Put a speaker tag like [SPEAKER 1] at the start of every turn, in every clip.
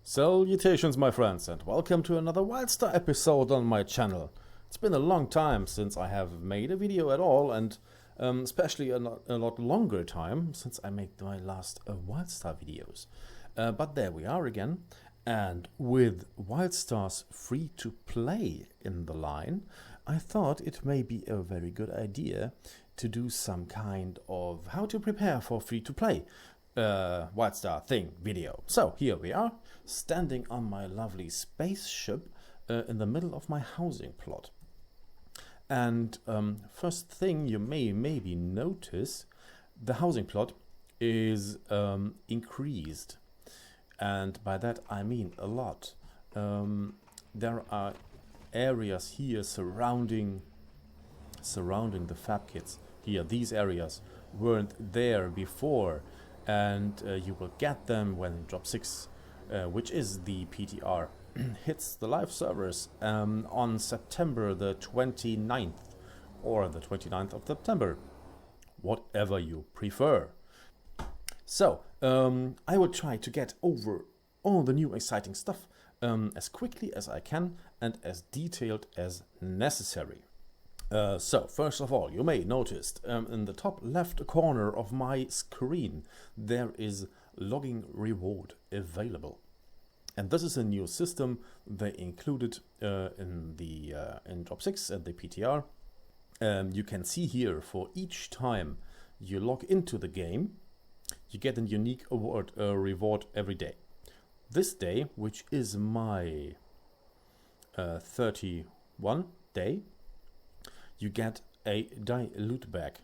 [SPEAKER 1] Salutations my friends, and welcome to another WildStar episode on my channel. It's been a long time since I have made a video at all, and especially a lot longer time since I made my last WildStar videos. But there we are again, and with WildStar's free-to-play in the line, I thought it may be a very good idea to do some kind of how to prepare for free-to-play WildStar thing video. So here we are, standing on my lovely spaceship in the middle of my housing plot. And first thing you may maybe notice, the housing plot is increased, and by that I mean a lot. There are areas here surrounding the fab kits. Here, these areas weren't there before, and you will get them when drop 6, which is the PTR, hits the live servers on September the 29th or the 29th of September, whatever you prefer. So I will try to get over all the new exciting stuff as quickly as I can and as detailed as necessary. So first of all, you may notice in the top left corner of my screen there is logging reward available, and this is a new system they included in drop 6 and the PTR. You can see here, for each time you log into the game you get a unique reward every day. This day, which is my 31 day, you get a die loot bag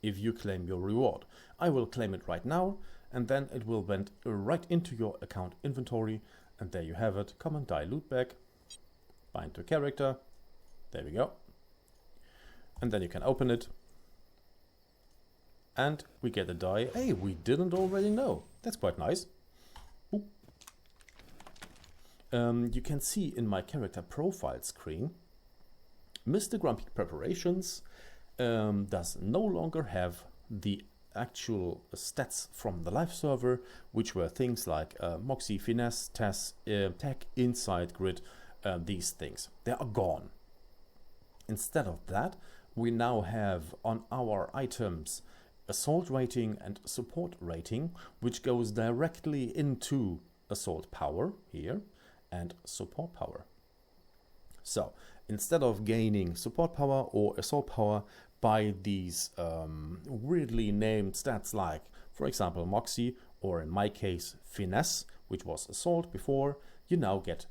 [SPEAKER 1] if you claim your reward. I will claim it right now, and then it will went right into your account inventory, and there you have it. Common die loot bag, bind to character, there we go, and then you can open it and we get a die. Hey, we didn't already know. That's quite nice. You can see in my character profile screen, Mr. Grumpy Preparations does no longer have the actual stats from the live server, which were things like Moxie, Finesse, Tech, Insight, Grid, these things. They are gone. Instead of that, we now have on our items Assault rating and Support rating, which goes directly into Assault power here and Support power. So instead of gaining Support power or Assault power by these weirdly named stats like, for example, Moxie, or in my case Finesse, which was Assault before, you now get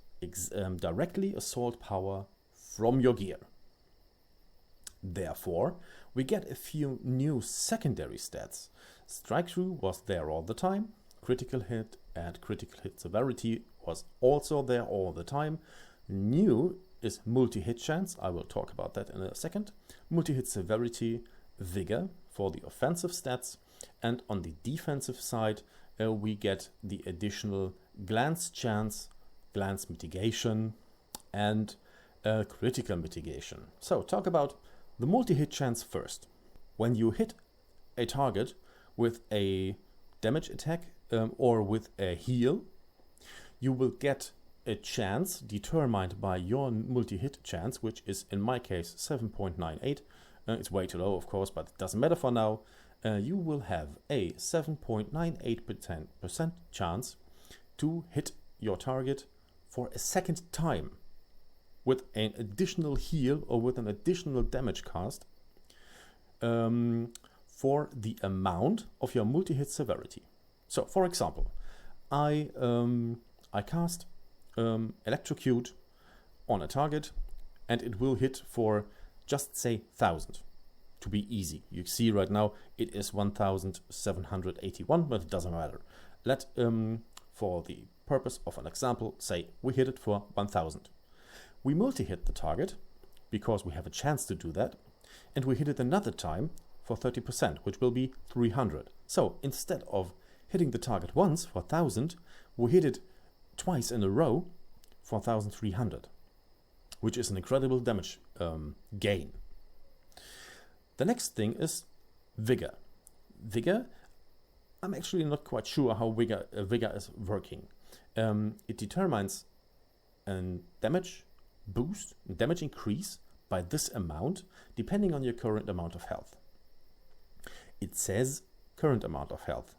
[SPEAKER 1] directly Assault power from your gear. Therefore, we get a few new secondary stats. Strike through was there all the time, critical hit and critical hit severity was also there all the time. New is multi-hit chance, I will talk about that in a second, multi-hit severity, vigor for the offensive stats, and on the defensive side we get the additional glance chance, glance mitigation, and critical mitigation. So talk about the multi-hit chance first. When you hit a target with a damage attack or with a heal, you will get a chance determined by your multi-hit chance, which is in my case 7.98. It's way too low, of course, but it doesn't matter for now. You will have a 7.98% chance to hit your target for a second time with an additional heal or with an additional damage cast for the amount of your multi-hit severity. So, for example, I cast Electrocute on a target, and it will hit for just say 1000 to be easy. You see right now it is 1781, but it doesn't matter. Let for the purpose of an example say we hit it for 1000. We multi-hit the target because we have a chance to do that, and we hit it another time for 30%, which will be 300. So instead of hitting the target once for 1000, we hit it twice in a row for 1300, which is an incredible damage gain. The next thing is vigor. Vigor I'm actually not quite sure how Vigor is working. It determines a damage boost, damage increase by this amount, depending on your current amount of health. It says current amount of health,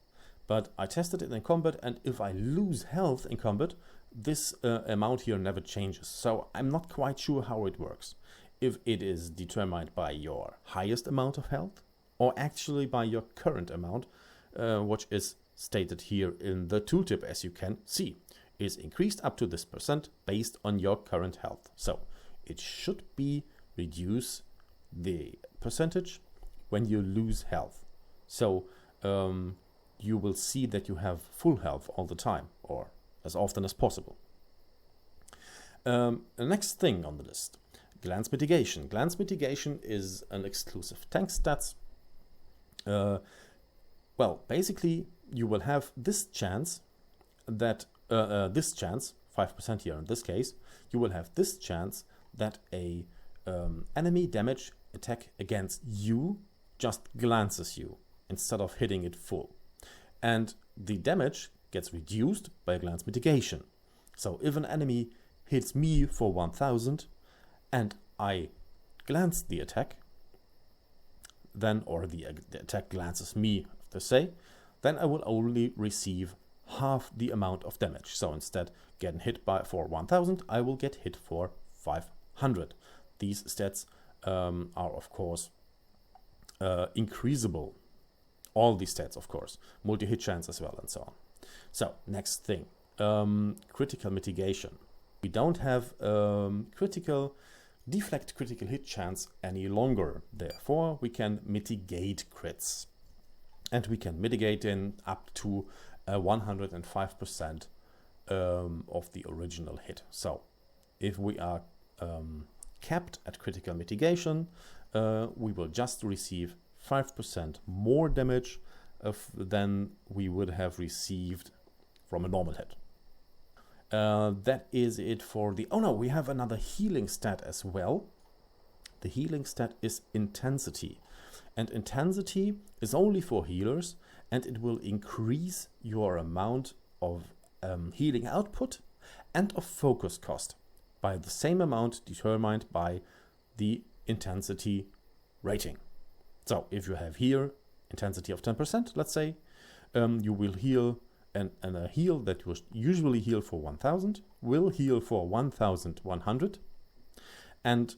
[SPEAKER 1] but I tested it in combat, and if I lose health in combat, this amount here never changes. So I'm not quite sure how it works. If it is determined by your highest amount of health, or actually by your current amount, which is stated here in the tooltip, as you can see, is increased up to this % based on your current health. So it should be reduce the percentage when you lose health. So you will see that you have full health all the time, or as often as possible. The next thing on the list, glance mitigation. Glance mitigation is an exclusive tank stats. Well, basically you will have this chance that 5% here in this case, you will have this chance that a enemy damage attack against you just glances you instead of hitting it full. And the damage gets reduced by glance mitigation. So if an enemy hits me for 1000 and I glance the attack, then, or the attack glances me, to say, then I will only receive half the amount of damage. So instead getting hit for 1000, I will get hit for 500. These stats are of course increasable. All these stats, of course, multi-hit chance as well, and so on. So next thing, critical mitigation. We don't have deflect critical hit chance any longer. Therefore, we can mitigate crits, and we can mitigate in up to 105% of the original hit. So if we are capped at critical mitigation, we will just receive 5% more damage than we would have received from a normal hit. That is it for the... Oh no, we have another healing stat as well. The healing stat is intensity. And intensity is only for healers, and it will increase your amount of healing output and of focus cost by the same amount determined by the intensity rating. So if you have here intensity of 10%, let's say, you will heal, and a heal that you usually heal for 1000 will heal for 1100. And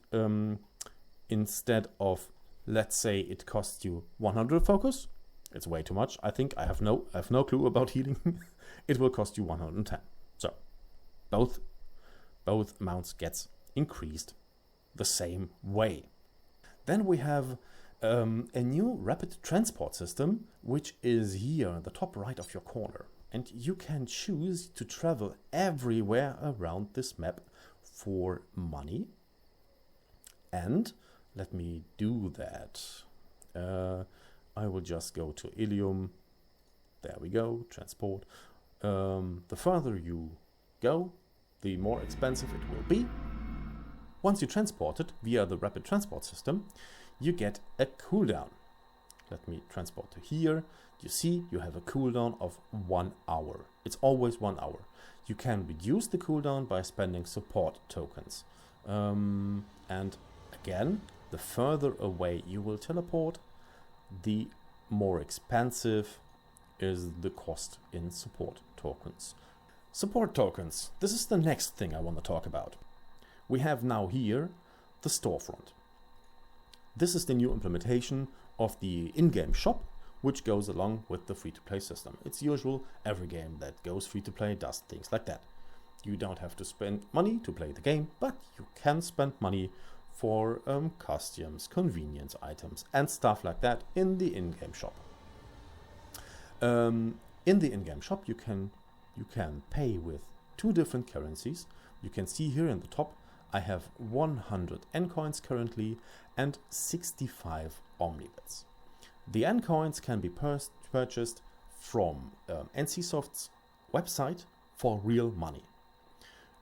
[SPEAKER 1] instead of, let's say it costs you 100 focus, it's way too much. I think I have no clue about healing. It will cost you 110. So both amounts gets increased the same way. Then we have a new rapid transport system, which is here in the top right of your corner. And you can choose to travel everywhere around this map for money. And let me do that. I will just go to Ilium. There we go, transport. The further you go, the more expensive it will be. Once you transport it via the rapid transport system, you get a cooldown. Let me transport to here. You see, you have a cooldown of 1 hour. It's always 1 hour. You can reduce the cooldown by spending support tokens. And again, the further away you will teleport, the more expensive is the cost in support tokens. Support tokens. This is the next thing I want to talk about. We have now here the storefront. This is the new implementation of the in-game shop, which goes along with the free-to-play system. It's usual, every game that goes free-to-play does things like that. You don't have to spend money to play the game, but you can spend money for costumes, convenience items, and stuff like that in the in-game shop. In the in-game shop, you can pay with 2 different currencies. You can see here in the top, I have 100 N coins currently and 65 Omnibits. The N coins can be purchased from NCSoft's website for real money.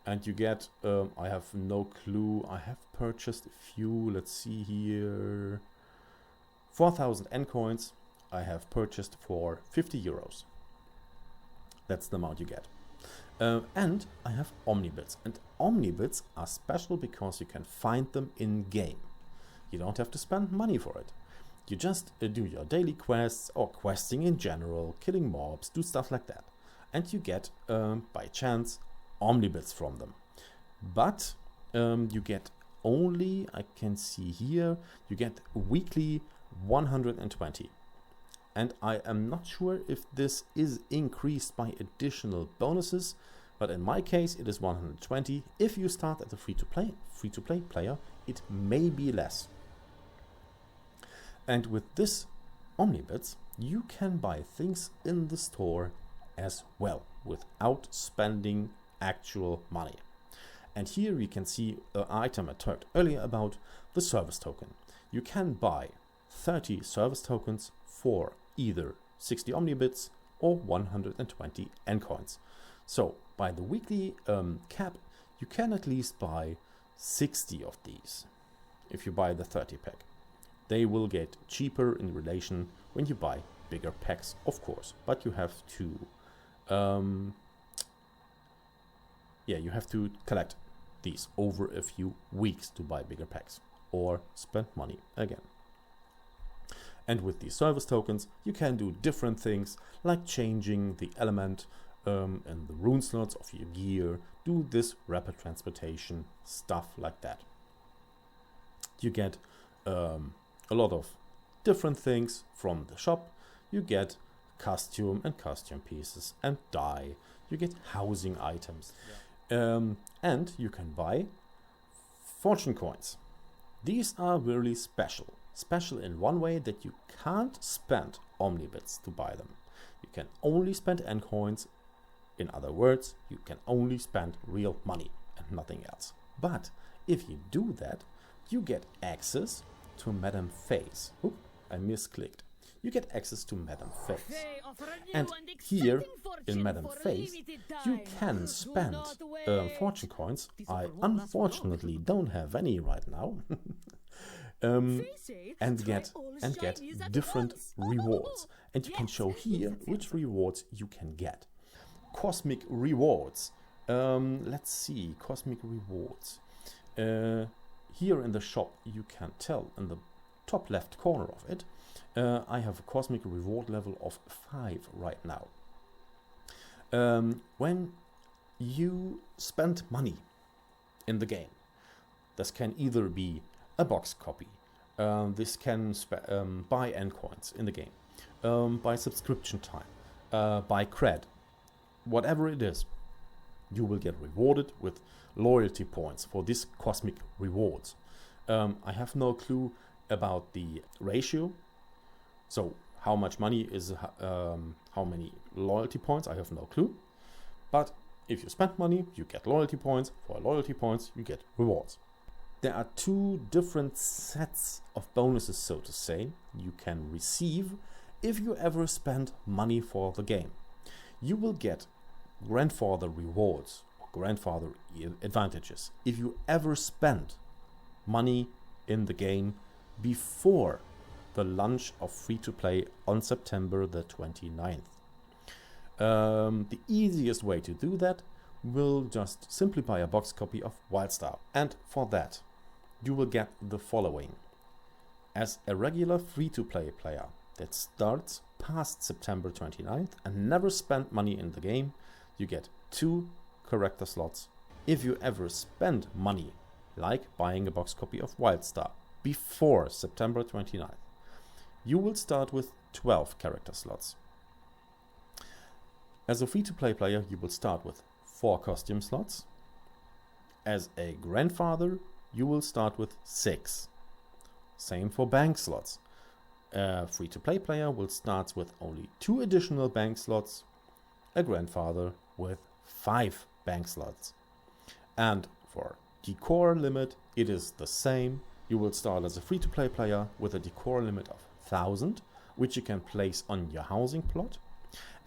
[SPEAKER 1] And you get, I have no clue, I have purchased a few, let's see here, 4000 N coins I have purchased for 50 euros. That's the amount you get. And I have Omnibits, and Omnibits are special because you can find them in game. You don't have to spend money for it. You just do your daily quests or questing in general, killing mobs, do stuff like that. And you get, by chance, Omnibits from them. But you get only, I can see here, you get weekly 120. And I am not sure if this is increased by additional bonuses, but in my case it is 120. If you start at the free-to-play player, it may be less. And with this Omnibits, you can buy things in the store as well, without spending actual money. And here we can see an item I talked earlier about, the service token. You can buy 30 service tokens for either 60 Omnibits or 120 N-coins. So by the weekly cap, you can at least buy 60 of these if you buy the 30 pack. They will get cheaper in relation when you buy bigger packs, of course, but you have to you have to collect these over a few weeks to buy bigger packs or spend money again. And with these service tokens, you can do different things like changing the element and the rune slots of your gear, do this rapid transportation, stuff like that. You get a lot of different things from the shop. You get costume and costume pieces and dye. You get housing items. And you can buy fortune coins. These are really special. Special in one way that you can't spend Omnibits to buy them. You can only spend N-coins. In other words, you can only spend real money and nothing else. But if you do that, you get access to Madame Face. Oop, I misclicked. You get access to Madame Face. And here in Madame Face, you can spend fortune coins. I unfortunately don't have any right now. and get different rewards. And you can show here which rewards you can get. Cosmic rewards. Let's see, cosmic rewards. Here in the shop, you can tell in the top left corner of it, I have a cosmic reward level of 5 right now. When you spend money in the game, this can either be a box copy, this can buy N-coins in the game, buy subscription time, buy cred, whatever it is, you will get rewarded with loyalty points for these cosmic rewards. I have no clue about the ratio, so how much money is how many loyalty points, I have no clue. But if you spend money, you get loyalty points. For loyalty points, you get rewards. There are 2 different sets of bonuses, so to say, you can receive if you ever spend money for the game. You will get grandfather rewards or grandfather advantages if you ever spend money in the game before the launch of free-to-play on September the 29th. The easiest way to do that will just simply buy a box copy of WildStar. And for that, you will get the following. As a regular free-to-play player that starts past September 29th and never spent money in the game, you get 2 character slots. If you ever spend money, like buying a box copy of WildStar before September 29th, you will start with 12 character slots. As a free-to-play player, you will start with 4 costume slots. As a grandfather, you will start with 6. Same for bank slots. A free-to-play player will start with only 2 additional bank slots. A grandfather with 5 bank slots. And for decor limit, it is the same. You will start as a free-to-play player with a decor limit of 1000, which you can place on your housing plot.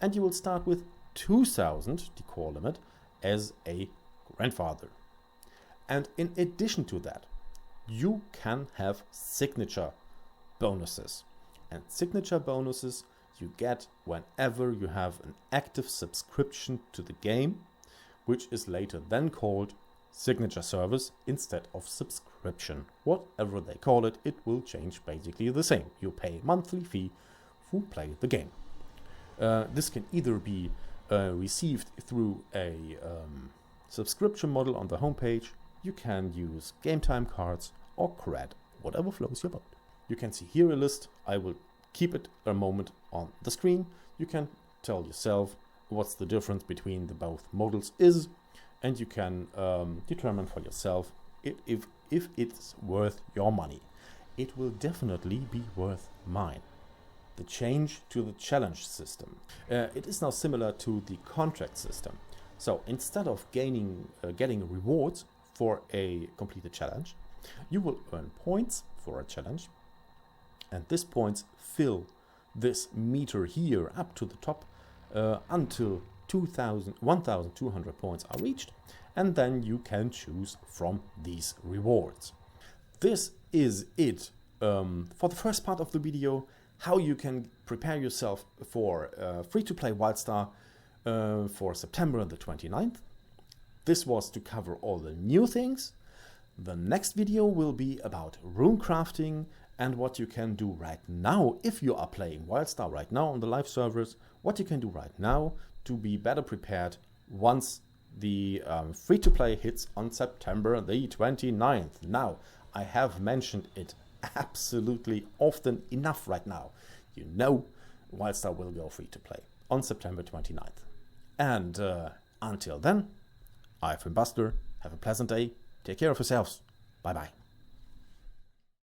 [SPEAKER 1] And you will start with 2000 decor limit as a grandfather. And in addition to that, you can have signature bonuses. and signature bonuses you get whenever you have an active subscription to the game, which is later then called signature service instead of subscription. Whatever they call it, it will change basically the same. You pay a monthly fee to play the game. This can either be received through a subscription model on the homepage. You can use game time cards or cred, whatever flows your boat. You can see here a list. I will keep it a moment on the screen. You can tell yourself what's the difference between the both models is, and you can determine for yourself if it's worth your money. It will definitely be worth mine. The change to the challenge system. It is now similar to the contract system. So instead of getting rewards for a completed challenge, you will earn points for a challenge, and these points fill this meter here up to the top until 1,200 points are reached, and then you can choose from these rewards. This is it for the first part of the video, how you can prepare yourself for free-to-play WildStar for September the 29th. This was to cover all the new things. The next video will be about rune crafting and what you can do right now if you are playing WildStar right now on the live servers, what you can do right now to be better prepared once the free-to-play hits on September the 29th. Now, I have mentioned it absolutely often enough right now. You know WildStar will go free-to-play on September 29th. And until then, I've been Buster. Have a pleasant day. Take care of yourselves. Bye-bye.